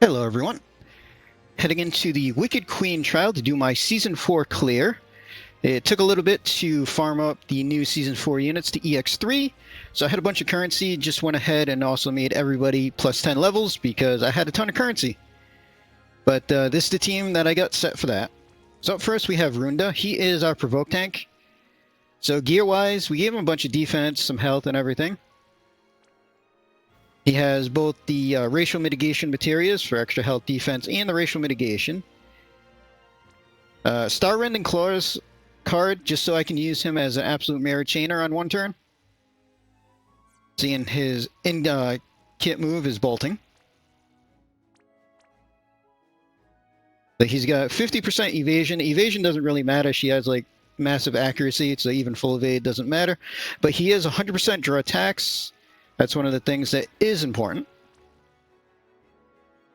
Hello everyone. Heading into the Wicked Queen trial to do my Season 4 clear. It took a little bit to farm up the new Season 4 units to EX3, so I had a bunch of currency, just went ahead and also made everybody plus 10 levels because I had a ton of currency. But this is the team that I got set for that. So up first we have Runda. He is our Provoke tank. So gear-wise, we gave him a bunch of defense, some health, and everything. He has both the racial mitigation materials for extra health defense and the racial mitigation. Star Rending Claws card, just so I can use him as an absolute mirror chainer on one turn. Seeing his kit move is bolting. But he's got 50% evasion. Evasion doesn't really matter. She has like massive accuracy, so even full evade doesn't matter. But he has 100% draw attacks. That's one of the things that is important.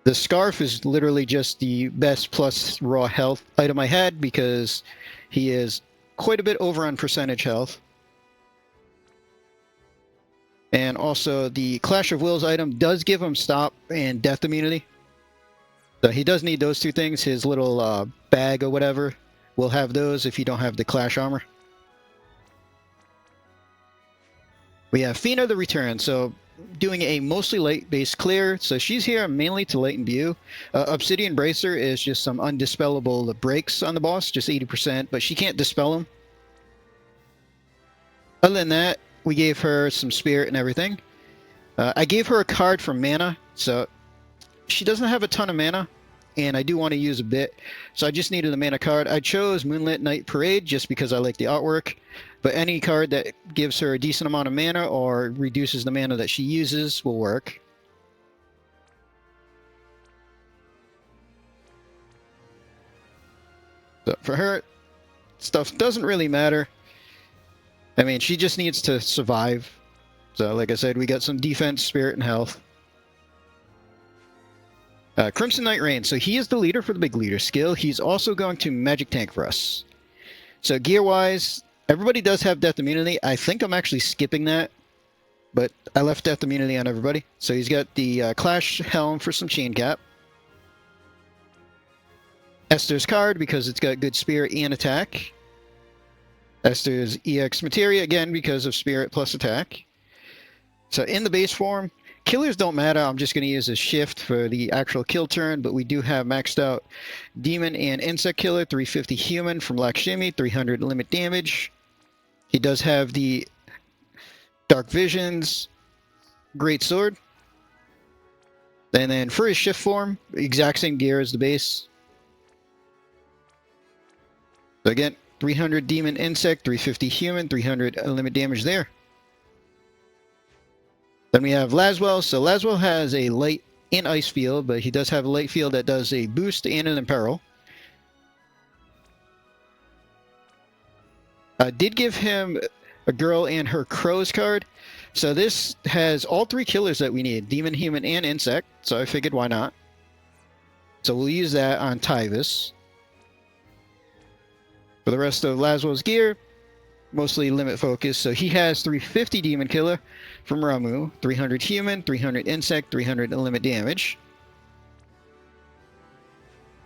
The Scarf is literally just the best plus raw health item I had because he is quite a bit over on percentage health. And also the Clash of Wills item does give him stop and death immunity. So he does need those two things. His little bag or whatever will have those if you don't have the Clash armor. We have Fina the Return, so doing a mostly light-based clear. So she's here mainly to light and view. Obsidian Bracer is just some undispellable breaks on the boss, just 80%, but she can't dispel them. Other than that, we gave her some spirit and everything. I gave her a card for mana, so she doesn't have a ton of mana, and I do want to use a bit, so I just needed a mana card. I chose Moonlit Night Parade just because I like the artwork, but any card that gives her a decent amount of mana or reduces the mana that she uses will work. So for her, stuff doesn't really matter. I mean, she just needs to survive. So like I said, we got some defense, spirit, and health. Crimson Knight Rain. So he is the leader for the big leader skill. He's also going to magic tank for us. So gear-wise, everybody does have death immunity. I think I'm actually skipping that, but I left death immunity on everybody. So he's got the Clash Helm for some chain cap. Esther's card because it's got good spirit and attack. Esther's EX Materia again because of spirit plus attack. So in the base form, killers don't matter. I'm just going to use a shift for the actual kill turn, but we do have maxed out Demon and Insect Killer, 350 human from Lakshmi, 300 limit damage. He does have the Dark Visions, Great Sword. And then for his shift form, exact same gear as the base. So again, 300 Demon Insect, 350 human, 300 limit damage there. Then we have Laswell. So Laswell has a light and ice field, but he does have a light field that does a boost and an imperil. I did give him a girl and her crows card. So this has all three killers that we need, demon, human, and insect. So I figured why not. So we'll use that on Tyvis. For the rest of Laswell's gear, mostly limit focus. So he has 350 demon killer from Ramu, 300 human, 300 insect, 300 limit damage.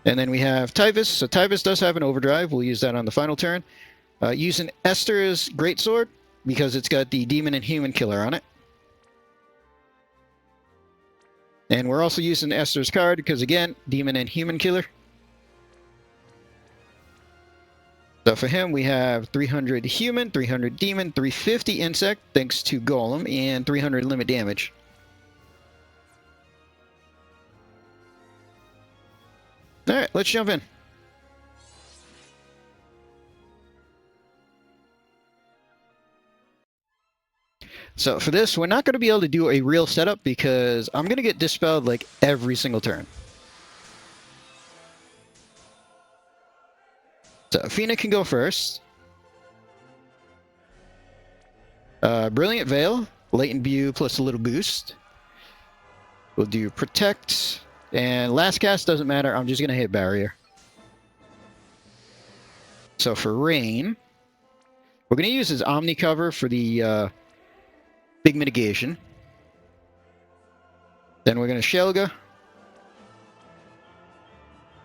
And then we have Tyvis. So Tyvis does have an overdrive. We'll use that on the final turn. Using Esther's Greatsword because it's got the demon and human killer on it. And we're also using Esther's card because, again, demon and human killer. So for him, we have 300 human, 300 demon, 350 insect, thanks to Golem, and 300 limit damage. Alright, let's jump in. So for this, we're not going to be able to do a real setup because I'm going to get dispelled like every single turn. So Fina can go first. Brilliant Veil, Latent View plus a little boost. We'll do Protect, and last cast doesn't matter. I'm just going to hit Barrier. So for Rain, we're going to use his Omni cover for the big mitigation. Then we're going to Shelga.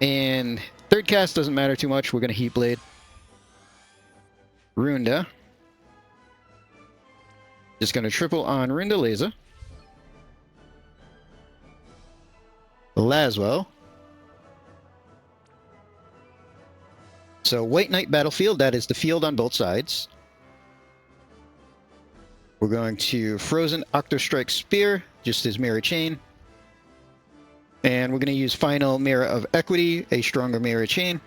And third cast doesn't matter too much. We're going to Heat Blade. Runda. Just going to triple on Runda Laser. Laswell. So White Knight Battlefield, that is the field on both sides. We're going to Frozen Octostrike Spear, just as Mirror Chain. And we're going to use Final Mirror of Equity, a stronger Mirror Chain.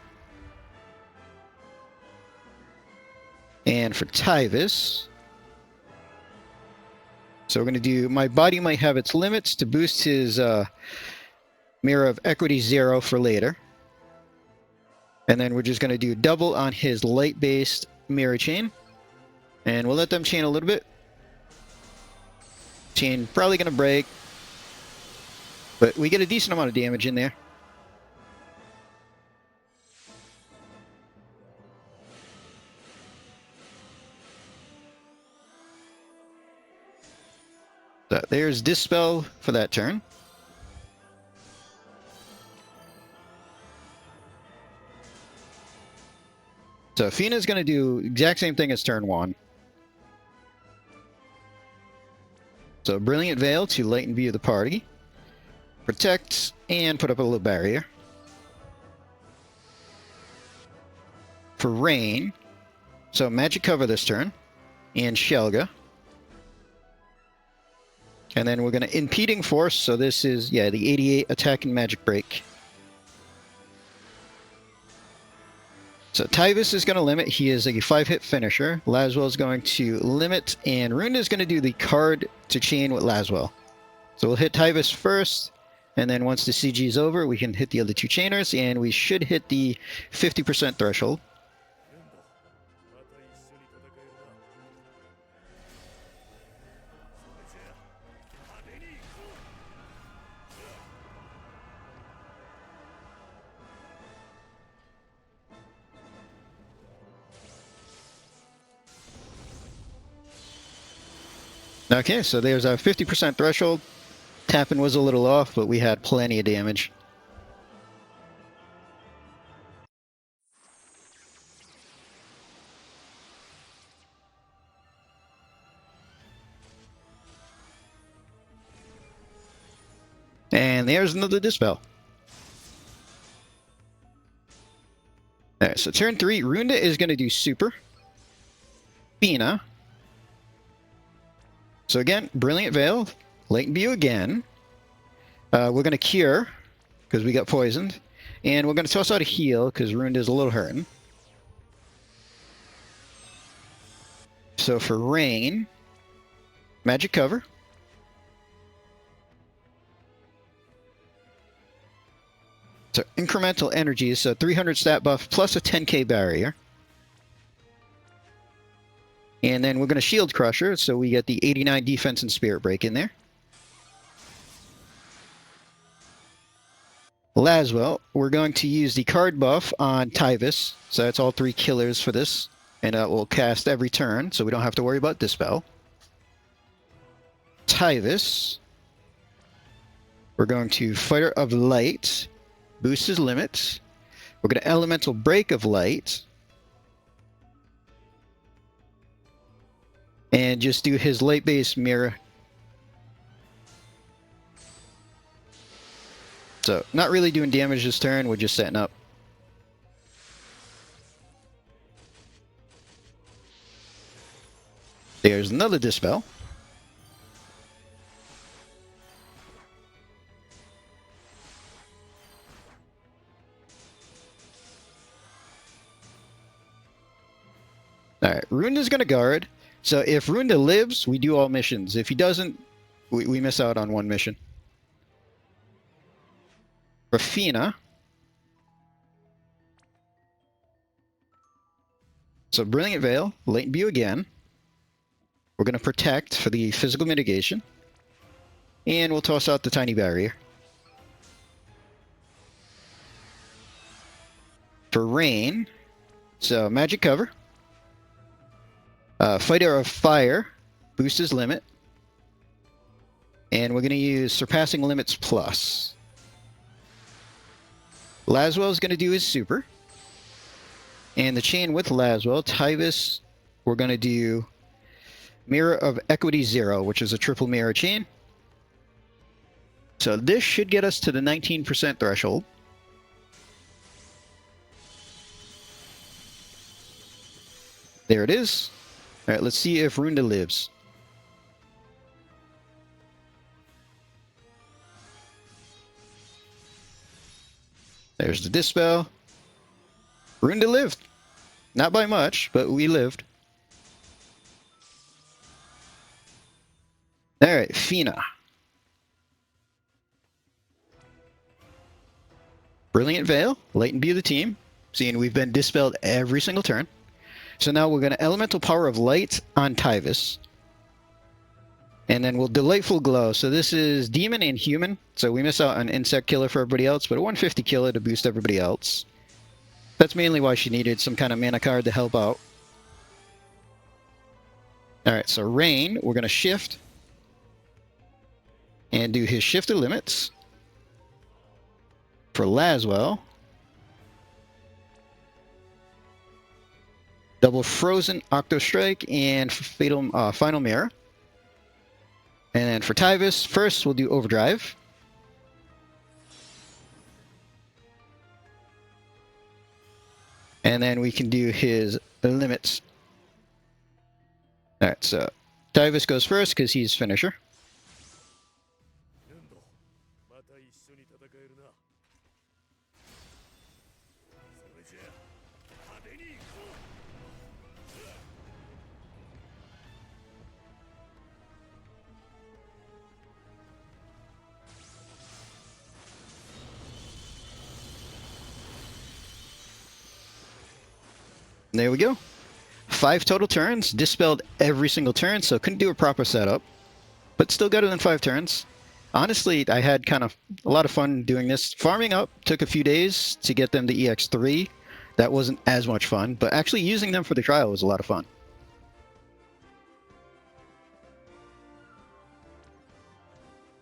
And for Tyvis, so we're going to do My Body Might Have Its Limits to boost his Mirror of Equity 0 for later. And then we're just going to do double on his light-based Mirror Chain. And we'll let them chain a little bit. Chain probably going to break. But we get a decent amount of damage in there. So there's Dispel for that turn. So Fina's going to do exact same thing as turn 1. So Brilliant Veil to lighten view of the party. Protect and put up a little barrier. For Rain, so Magic Cover this turn. And Shelga. And then we're going to Impeding Force, so this is, yeah, the 88 attack and Magic Break. So Tyvis is going to limit. He is a 5-hit finisher. Laswell is going to limit, and Runda is going to do the card to chain with Laswell. So we'll hit Tyvis first, and then once the CG is over, we can hit the other two chainers, and we should hit the 50% threshold. Okay, so there's our 50% threshold. Tapping was a little off, but we had plenty of damage. And there's another Dispel. Alright, so turn 3, Runda is going to do Super. Fina. So again, Brilliant Veil, Latent View again. We're going to Cure, because we got poisoned. And we're going to toss out a Heal, because Runda is a little hurting. So for Rain, Magic Cover. So incremental energy, so 300 stat buff plus a 10k barrier. And then we're going to Shield Crusher, so we get the 89 defense and Spirit Break in there. Laswell, we're going to use the card buff on Tyvis, so that's all 3 killers for this. And that will cast every turn, so we don't have to worry about Dispel. Tyvis, we're going to Fighter of Light, boost his limits. We're going to Elemental Break of Light. And just do his light-based mirror. So, not really doing damage this turn, we're just setting up. There's another Dispel. Alright, Runda's gonna guard. So if Runda lives, we do all missions. If he doesn't, we miss out on one mission. Rafina. So Brilliant Veil, Latent View again. We're going to Protect for the physical mitigation. And we'll toss out the Tiny Barrier. For Rain, so Magic Cover. Fighter of Fire, boost his limit. And we're going to use Surpassing Limits Plus. Laswell's going to do his super. And the chain with Laswell, Tyvis, we're going to do Mirror of Equity 0, which is a triple mirror chain. So this should get us to the 19% threshold. There it is. All right, let's see if Runda lives. There's the Dispel. Runda lived. Not by much, but we lived. Alright, Fina. Brilliant Veil, Light and Be the team. Seeing we've been dispelled every single turn. So now we're going to Elemental Power of Light on Tyvis. And then we'll Delightful Glow. So this is Demon and Human. So we miss out on Insect Killer for everybody else, but a 150 killer to boost everybody else. That's mainly why she needed some kind of mana card to help out. Alright, so Rain, we're going to shift. And do his Shift of Limits. For Laswell. Double Frozen, Octo Strike, and Fatal, Final Mirror. And then for Tyvis, first we'll do Overdrive. And then we can do his limits. Alright, so Tyvis goes first because he's finisher. There we go. 5 total turns, dispelled every single turn, so couldn't do a proper setup, but still better than 5 turns. Honestly, I had kind of a lot of fun doing this. Farming up took a few days to get them to EX3. That wasn't as much fun, but actually using them for the trial was a lot of fun.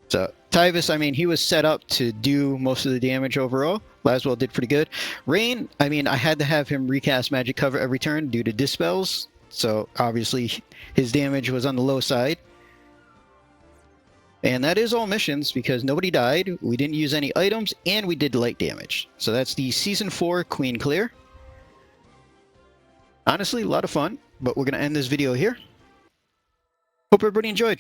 So Tyvis, I mean, he was set up to do most of the damage overall. Laswell did pretty good. Rain, I mean, I had to have him recast Magic Cover every turn due to Dispels. So obviously his damage was on the low side. And that is all missions because nobody died. We didn't use any items and we did light damage. So that's the Season 4 Queen Clear. Honestly, a lot of fun, but we're going to end this video here. Hope everybody enjoyed.